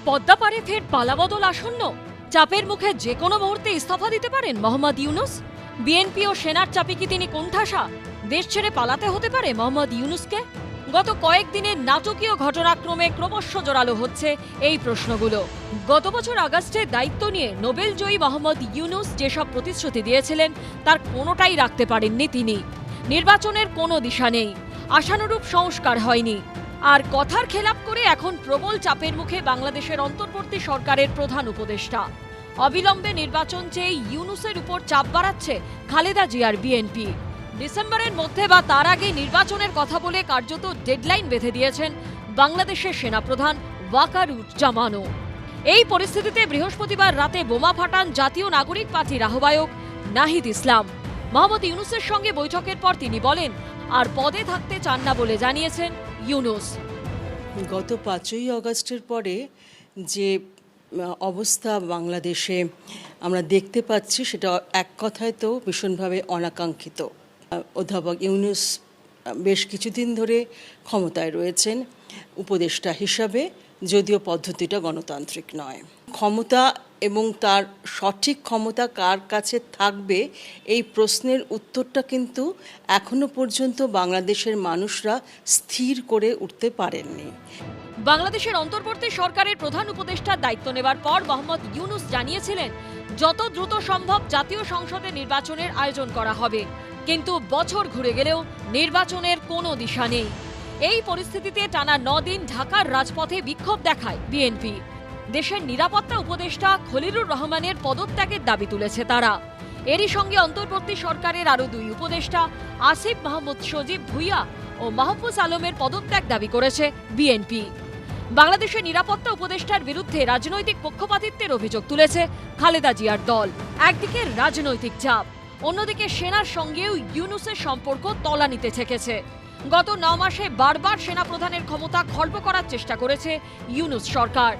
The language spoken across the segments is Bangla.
পদ্মাপাড়ে ফের পালাবদল আসন্ন, চাপের মুখে যে কোনো মুহূর্তে ইস্তফা দিতে পারেন মোহাম্মদ ইউনূস। বিএনপি ও সেনার চাপে কি তিনি কোণঠাসা? দেশ ছেড়ে পালাতে হতে পারে মোহাম্মদ ইউনূসকে। গত কয়েকদিনের নাটকীয় ঘটনাক্রমে ক্রমশ জোরালো হচ্ছে এই প্রশ্নগুলো। গত বছর আগস্টে দায়িত্ব নিয়ে নোবেলজয়ী মোহাম্মদ ইউনূস যেসব প্রতিশ্রুতি দিয়েছিলেন তার কোনোটাই রাখতে পারেননি তিনি। নির্বাচনের কোনো দিশা নেই, আশানুরূপ সংস্কার হয়নি, আর কথার খেলাপ করে এখন প্রবল চাপের মুখে বাংলাদেশের অন্তর্বর্তী সরকারের প্রধান উপদেষ্টা। অবিলম্বে নির্বাচন চেয়ে ইউনূসের উপর চাপ বাড়াচ্ছে খালেদা জিয়ার বিএনপি। ডিসেম্বরের মধ্যে বা তার আগে নির্বাচনের কথা বলে কার্যত ডেডলাইন বেঁধে দিয়েছেন বাংলাদেশের সেনাপ্রধান ওয়াকারুজ্জামানও। এই পরিস্থিতিতে বৃহস্পতিবার রাতে বোমা ফাটান জাতীয় নাগরিক পার্টির আহ্বায়ক নাহিদ ইসলাম। মোহাম্মদ ইউনূসের সঙ্গে বৈঠকের পর তিনি বলেন, আর পদে থাকতে চান না বলে জানিয়েছেন ইউনূস। গত 5ই আগস্টের পরে যে অবস্থা বাংলাদেশে আমরা দেখতে পাচ্ছি সেটা এক কথায় তো ভীষণভাবে অনাকাঙ্ক্ষিত। অধ্যাপক ইউনূস বেশ কিছুদিন ধরে ক্ষমতায় রয়েছেন উপদেষ্টা হিসাবে, যদিও পদ্ধতিটা গণতান্ত্রিক নয়। ক্ষমতা এবং তার সঠিক ক্ষমতা কার কাছে থাকবে এই প্রশ্নের উত্তরটা কিন্তু এখনো পর্যন্ত বাংলাদেশের মানুষরা স্থির করে উঠতে পারেননি। বাংলাদেশের অন্তর্বর্তী সরকারের প্রধান উপদেষ্টার দায়িত্ব নেবার পর মোহাম্মদ ইউনূস জানিয়েছিলেন যত দ্রুত সম্ভব জাতীয় সংসদে নির্বাচনের আয়োজন করা হবে, কিন্তু বছর ঘুরে গেলেও নির্বাচনের কোনো দিশা নেই। এই পরিস্থিতিতে টানা 9 দিন ঢাকার রাজপথে বিক্ষোভ দেখায় বিএনপি। দেশের নিরাপত্তা উপদেষ্টা খলিলুর রহমানের পদত্যাগের দাবি তুলেছে তারা। এরই সঙ্গে অন্তর্বর্তী সরকারের আরও 2 উপদেষ্টা আসিফ মাহমুদ সজীব ভুইয়া ও মাহফুজ আলমের পদত্যাগ দাবি করেছে বিএনপি। বাংলাদেশের নিরাপত্তা উপদেষ্টার বিরুদ্ধে রাজনৈতিক পক্ষপাতিত্বের অভিযোগ তুলেছে খালেদা জিয়ার দল। একদিকে রাজনৈতিক চাপ, অন্যদিকে সেনার সঙ্গেও ইউনূসের সম্পর্ক তলানিতে ঠেকেছে। গত 9 মাসে বারবার সেনাপ্রধানের ক্ষমতা খর্ব করার চেষ্টা করেছে ইউনূস সরকার।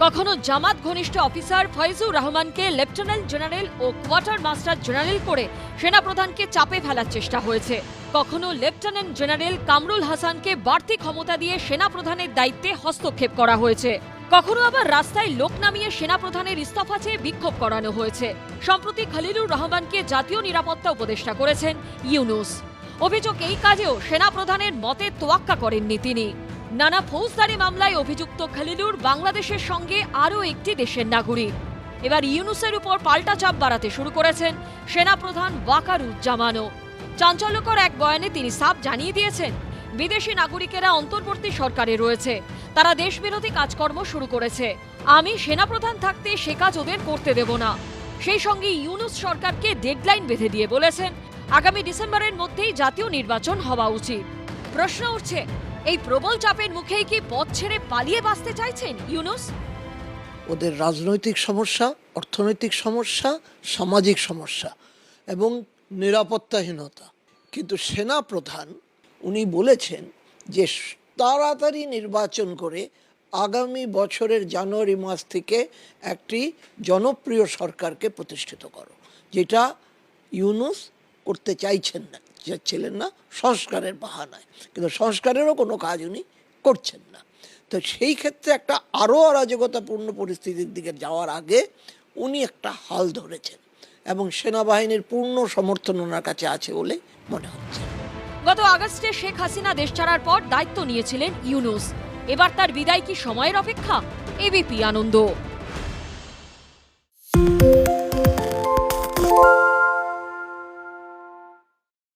কখনো জামাত ঘনিষ্ঠ অফিসার ফয়জুর রহমানকে লেফটেন্যান্ট জেনারেল ও কোয়ার্টার মাস্টার জেনারেল করে সেনাপ্রধানকে চাপে ফেলার চেষ্টা হয়েছে। কখনো লেফটেন্যান্ট জেনারেল কামরুল হাসানকে বাড়তি ক্ষমতা দিয়ে সেনাপ্রধানের দায়িত্বে হস্তক্ষেপ করা হয়েছে। কখনো আবার রাস্তায় লোক নামিয়ে সেনাপ্রধানের ইস্তফা চেয়ে বিক্ষোভ করানো হয়েছে। সম্প্রতি খলিলুর রহমানকে জাতীয় নিরাপত্তা উপদেষ্টা করেছেন ইউনূস। অভিযোগ এই কাজেও সেনাপ্রধানের মতে তোয়াক্কা করেননি তিনি। নানা ফৌজদারি মামলায় অভিযুক্ত খলিলুর বাংলাদেশের সঙ্গে আরও একটি দেশের নাগরিক। এবার ইউনূসের উপর পাল্টা চাপ বাড়াতে শুরু করেছেন সেনাপ্রধান ওয়াকারুজ্জামানও। চাঞ্চল্যকর এক বয়ানে তিনি সাফ জানিয়ে দিয়েছেন, বিদেশি নাগরিকেরা অন্তর্বর্তী সরকারে রয়েছে, তারা দেশবিরোধী কাজকর্ম শুরু করেছে। আমি সেনাপ্রধান থাকতে সে কাজ ওদের করতে দেব না। সেই সঙ্গে ইউনূস সরকারকে ডেডলাইন বেঁধে দিয়ে বলেছেন, আগামী ডিসেম্বরের মধ্যেই জাতীয় নির্বাচন হওয়া উচিত। প্রশ্ন উঠছে, এই প্রবল চাপের মুখেই কি পথ ছেড়ে পালিয়ে বাঁচতে চাইছেন ইউনূস? ওদের রাজনৈতিক সমস্যা, অর্থনৈতিক সমস্যা, সামাজিক সমস্যা এবং নিরাপত্তাহীনতা, কিন্তু সেনা প্রধান উনি বলেছেন যে তাড়াতাড়ি নির্বাচন করে আগামী বছরের জানুয়ারি মাস থেকে একটি জনপ্রিয় সরকারকে প্রতিষ্ঠিত করো, যেটা ইউনূস করতে চাচ্ছিলেন না সংস্কারের বাহানায়, কিন্তু সংস্কারেরও কোনো কাজ উনি করছেন না। তো সেই ক্ষেত্রে একটা আরও অরাজকতাপূর্ণ পরিস্থিতির দিকে যাওয়ার আগে উনি একটা হাল ধরেছেন এবং সেনাবাহিনীর পূর্ণ সমর্থন ওনার কাছে আছে বলে মনে হচ্ছে। গত আগস্টে শেখ হাসিনা দেশ ছাড়ার পর দায়িত্ব নিয়েছিলেন ইউনূস। এবার তার বিদায় কি সময়ের অপেক্ষা? এবিপি আনন্দ।